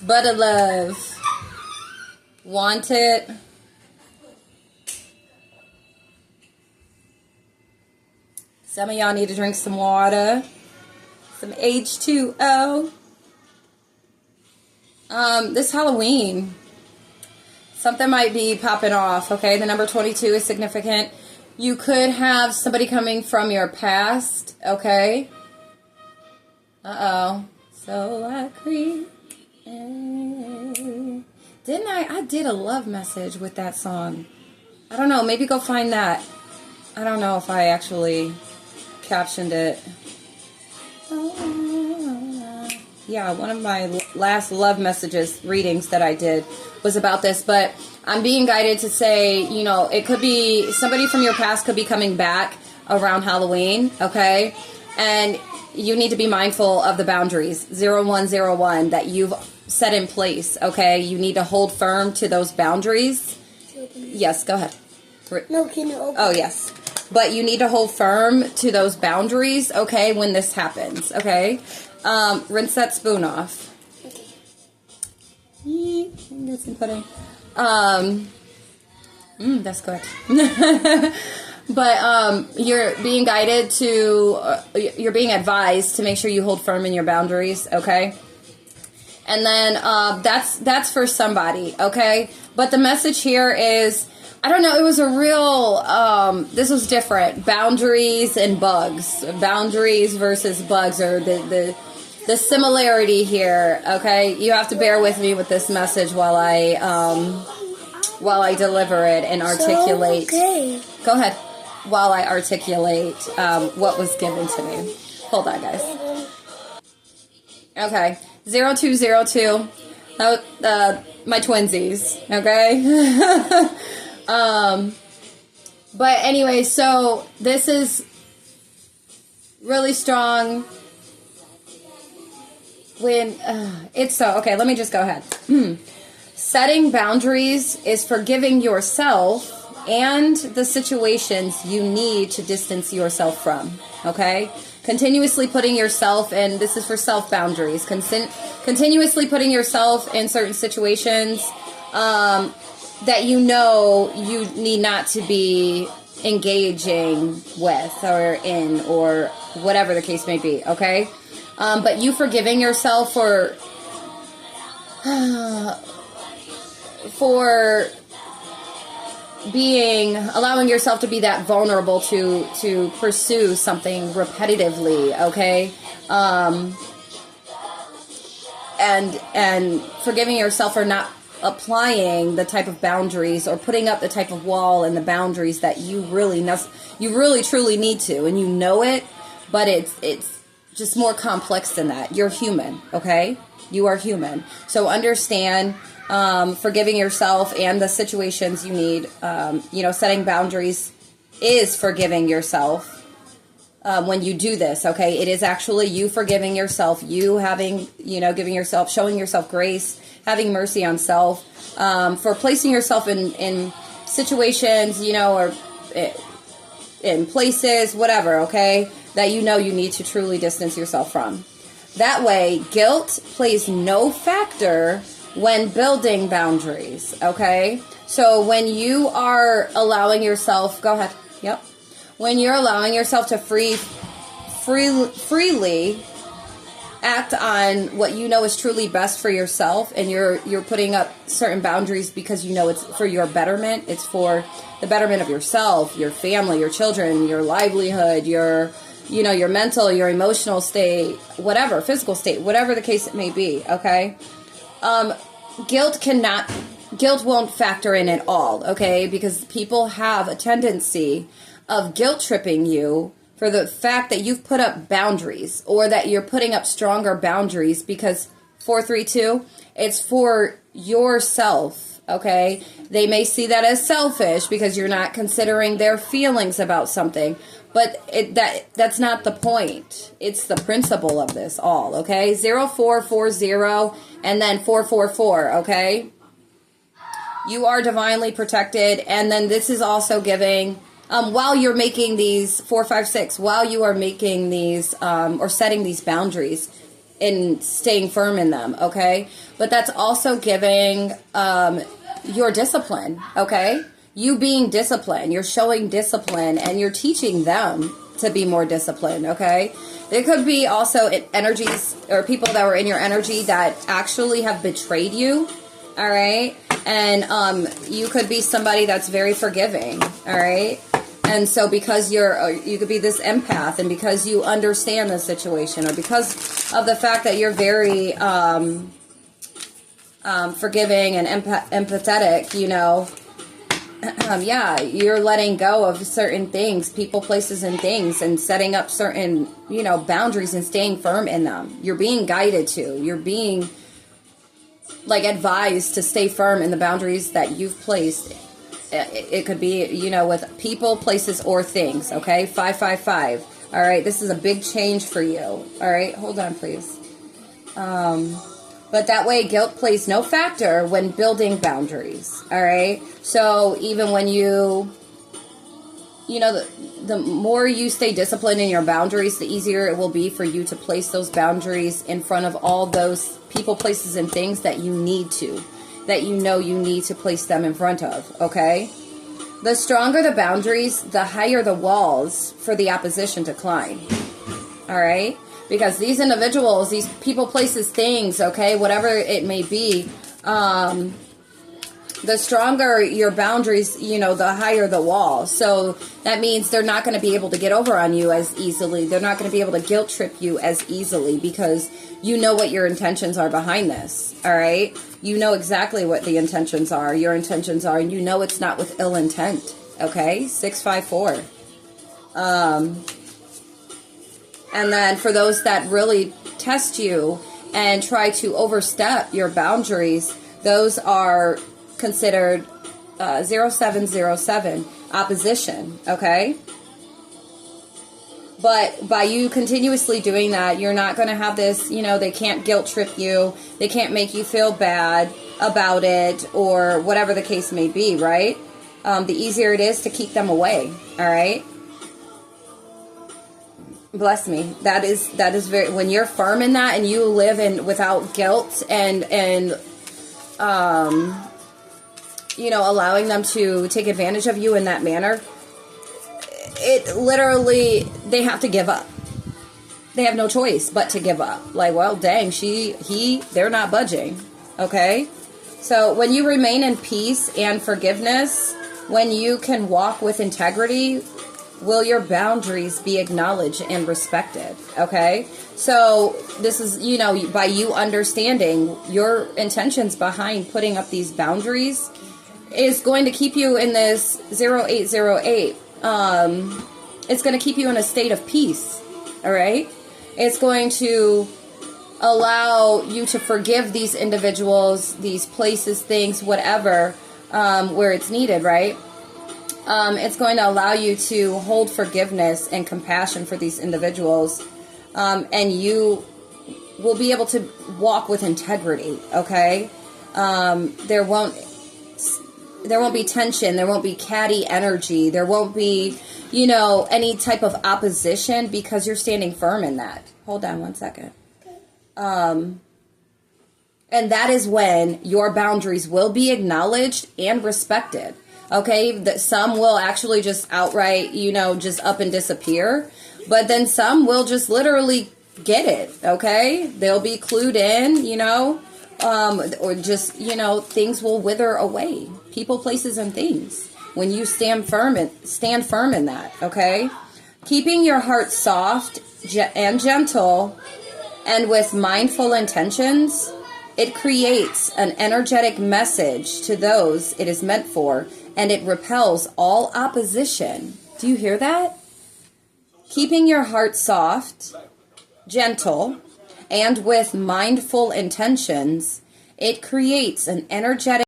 Butter love. Want it. Some of y'all need to drink some water. Some H2O. This Halloween, something might be popping off, okay? The number 22 is significant. You could have somebody coming from your past, okay? Uh-oh. So I creep. Didn't I? I did a love message with that song. I don't know. Maybe go find that. I don't know if I actually captioned it. Yeah, one of my last love messages readings that I did was about this, but I'm being guided to say, you know, it could be somebody from your past could be coming back around Halloween, okay? And you need to be mindful of the boundaries, 0101, that you've set in place, okay? You need to hold firm to those boundaries. Yes, go ahead. No, can you open? Oh, yes. But you need to hold firm to those boundaries, okay, when this happens, okay? Rinse that spoon off. Okay. Get some pudding. That's good. But you're being guided to, you're being advised to make sure you hold firm in your boundaries, okay? And then that's for somebody, okay? But the message here is, I don't know, it was a real, this was different. Boundaries and bugs. Boundaries versus bugs are the similarity here, okay? You have to bear with me with this message while I deliver it and articulate. So, okay. Go ahead. While I articulate what was given to me. Hold on, guys. Okay. 0202. My twinsies, okay? But anyway, so this is really strong when it's so, okay, let me just go ahead. Setting boundaries is forgiving yourself and the situations you need to distance yourself from, okay? Continuously putting yourself in, this is for self boundaries, continuously putting yourself in certain situations that you know you need not to be engaging with or in or whatever the case may be, okay? But you forgiving yourself for allowing yourself to be that vulnerable to pursue something repetitively, okay? And forgiving yourself for not applying the type of boundaries or putting up the type of wall and the boundaries that you really truly need to, and you know it, but it's just more complex than that. You're human, okay? You are human. So understand forgiving yourself and the situations you need. Setting boundaries is forgiving yourself when you do this, okay? It is actually you forgiving yourself, you having, giving yourself, showing yourself grace, having mercy on self, for placing yourself in situations, or in places, whatever, okay, that you need to truly distance yourself from. That way, guilt plays no factor when building boundaries, okay? So when you are allowing yourself, go ahead, yep. When you're allowing yourself to freely act on what you know is truly best for yourself, and you're putting up certain boundaries because you know it's for your betterment, it's for the betterment of yourself, your family, your children, your livelihood, your mental, your emotional state, whatever, physical state, whatever the case it may be, okay? Guilt won't factor in at all, okay? Because people have a tendency of guilt tripping you for the fact that you've put up boundaries, or that you're putting up stronger boundaries, because 432, it's for yourself, okay? They may see that as selfish because you're not considering their feelings about something, but that's not the point. It's the principle of this all, okay? 0440 and then 444, okay? You are divinely protected, and then this is also giving, while you're making these 456, while you are making these or setting these boundaries, in staying firm in them, okay? But that's also giving your discipline, okay? You being disciplined, you're showing discipline, and you're teaching them to be more disciplined, okay? There could be also energies or people that were in your energy that actually have betrayed you, all right? And you could be somebody that's very forgiving, all right? And so because you could be this empath, and because you understand the situation, or because of the fact that you're very forgiving and empathetic, you know, yeah, you're letting go of certain things, people, places, and things, and setting up certain, you know, boundaries and staying firm in them. You're being guided to. You're being, like, advised to stay firm in the boundaries that you've placed. It could be, you know, with people, places, or things, okay? 555. All right, this is a big change for you. All right, hold on, please. But that way, guilt plays no factor when building boundaries, all right? So even when you know, the more you stay disciplined in your boundaries, the easier it will be for you to place those boundaries in front of all those people, places, and things that you need to, that you know you need to place them in front of, okay? The stronger the boundaries, the higher the walls for the opposition to climb, all right? Because these individuals, these people, places, things, okay, whatever it may be, the stronger your boundaries, you know, the higher the wall. So that means they're not going to be able to get over on you as easily. They're not going to be able to guilt trip you as easily because you know what your intentions are behind this, all right? You know exactly what the intentions are, your intentions are, and you know it's not with ill intent, okay? 654. And then for those that really test you and try to overstep your boundaries, those are considered 0707, opposition, okay? But by you continuously doing that, you're not going to have this, you know, they can't guilt trip you, they can't make you feel bad about it, or whatever the case may be, right? The easier it is to keep them away, all right? Bless me. That is very, when you're firm in that and you live in without guilt and you know, allowing them to take advantage of you in that manner, it literally, they have to give up. They have no choice but to give up. Like, well, dang, they're not budging. Okay? So when you remain in peace and forgiveness, when you can walk with integrity, will your boundaries be acknowledged and respected? Okay? So this is, you know, by you understanding your intentions behind putting up these boundaries is going to keep you in this 0808. It's going to keep you in a state of peace. All right? It's going to allow you to forgive these individuals, these places, things, whatever, where it's needed, right? It's going to allow you to hold forgiveness and compassion for these individuals, and you will be able to walk with integrity, okay? There won't be tension, there won't be catty energy, there won't be, you know, any type of opposition because you're standing firm in that. Hold on one second. And that is when your boundaries will be acknowledged and respected. Okay, that some will actually just outright, you know, just up and disappear. But then some will just literally get it, okay? They'll be clued in, you know, or just, you know, things will wither away. People, places, and things. When you stand firm in that, okay? Keeping your heart soft and gentle and with mindful intentions, it creates an energetic message to those it is meant for, and it repels all opposition. Do you hear that? Keeping your heart soft, gentle, and with mindful intentions, it creates an energetic